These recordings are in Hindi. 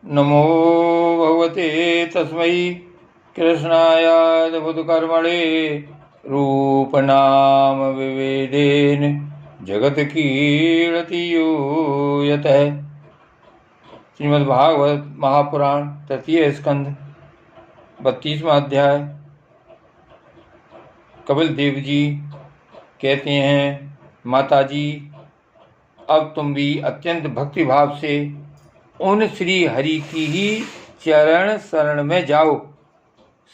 नमो भगवते तस्मै कृष्णायाद्भुतकर्मणे रूपनाम विवेदेन जगत कीर्ति यो यतः। श्रीमद्भागवत महापुराण तृतीय स्कंध 32वां अध्याय। कपिल देव जी कहते हैं, माताजी अब तुम भी अत्यंत भक्तिभाव से उन श्री हरि की ही चरण शरण में जाओ।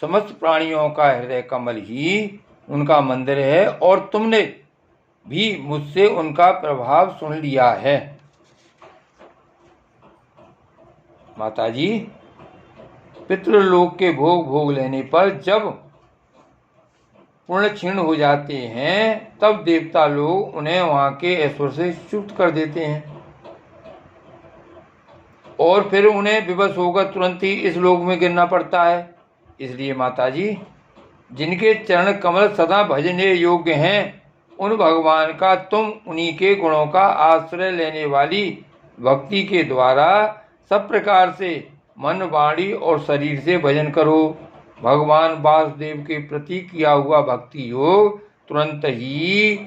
समस्त प्राणियों का हृदय कमल ही उनका मंदिर है और तुमने भी मुझसे उनका प्रभाव सुन लिया है। माताजी, पितृलोक के भोग भोग लेने पर जब पुण्य क्षीण हो जाते हैं तब देवता लोग उन्हें वहां के ऐश्वर्य से च्युत कर देते हैं और फिर उन्हें विवश होकर तुरंत ही इस लोक में गिरना पड़ता है। इसलिए माताजी, जिनके चरण कमल सदा भजने योग्य हैं, उन भगवान का तुम उन्हीं के गुणों का आश्रय लेने वाली भक्ति के द्वारा सब प्रकार से मन, वाणी और शरीर से भजन करो। भगवान वासुदेव के प्रति किया हुआ भक्ति योग तुरंत ही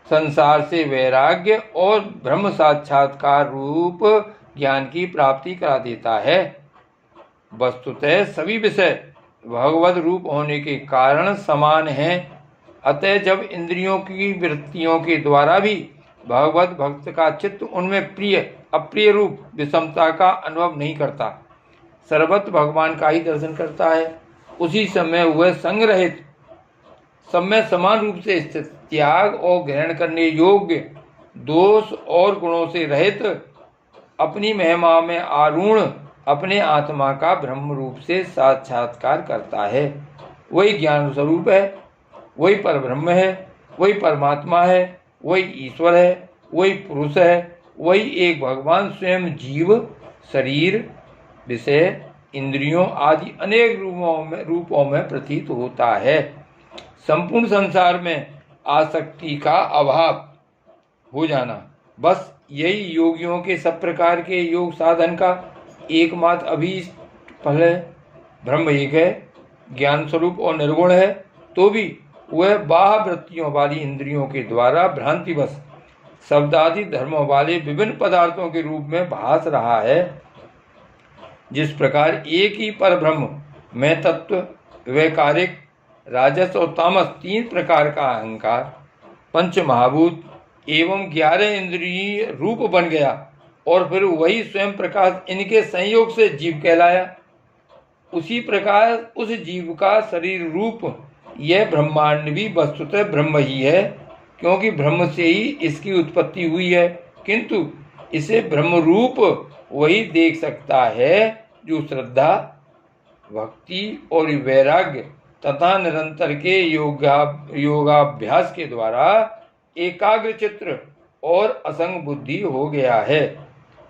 संसार से वैराग्य और ब्रह्म साक्षात्कार रूप ज्ञान की प्राप्ति करा देता है। वस्तुतः सभी विषय भगवद रूप होने के कारण समान हैं। अतः जब इंद्रियों की वृत्तियों के द्वारा भी भगवत भक्त का चित्त उनमें प्रिय अप्रिय रूप विषमता का अनुभव नहीं करता, सर्वत्र भगवान का ही दर्शन करता है, उसी समय वह संग्रहित सब में समान रूप से स्थित, त्याग और ग्रहण करने योग्य, दोष और गुणों से रहित, अपनी महिमा में आरूढ़ अपने आत्मा का ब्रह्म रूप से साक्षात्कार करता है। वही ज्ञान स्वरूप है, वही परब्रह्म है, वही परमात्मा है, वही ईश्वर है, वही पुरुष है, वही एक भगवान स्वयं जीव, शरीर, विषय, इंद्रियों आदि अनेक रूपों में प्रतीत होता है। संपूर्ण संसार में आसक्ति का अभाव हो जाना, बस यही योगियों के सब प्रकार के योग साधन का एकमात्र अभीष्ट फल है। ब्रह्म एक है, ज्ञान स्वरूप और निर्गुण है, तो भी वह बाह्य वृत्तियों वाली इंद्रियों के द्वारा भ्रांतिवश शब्दादि धर्मों वाले विभिन्न पदार्थों के रूप में भास रहा है। जिस प्रकार एक ही पर ब्रह्म में तत्व, वैकारिक, राजस और तामस तीन प्रकार का अहंकार, पंच महाभूत एवं 11 इंद्रिय रूप बन गया और फिर वही स्वयं प्रकाश इनके संयोग से जीव कहलाया, उसी प्रकार उस जीव का शरीर रूप यह ब्रह्मांड भी वस्तुतः ब्रह्म ही है, क्योंकि ब्रह्म से ही इसकी उत्पत्ति हुई है। किंतु इसे ब्रह्म रूप वही देख सकता है जो श्रद्धा, भक्ति और वैराग्य तथा निरंतर के योगाभ्यास के द्वारा एकाग्र चित्र और असंग बुद्धि हो गया है।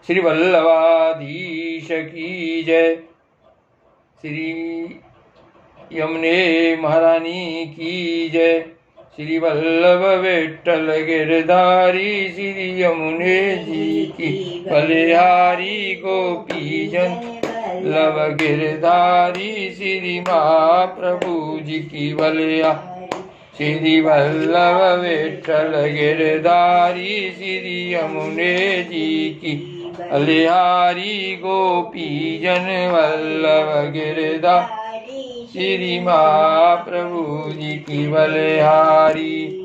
श्री वल्लभाधीश की जय। श्री यमुने महारानी की जय। श्री वल्लभ विठ्ठल गिरधारी श्री यमुने जी की बलिहारी गोपी जन लव गिरधारी श्री महाप्रभु जी की बलिया। श्री वल्लभ विठ्ठल गिरधारी श्री यमुने जी की बलिहारी गोपी जन वल्लभ गिरधारी श्री महाप्रभु जी की बलिहारी।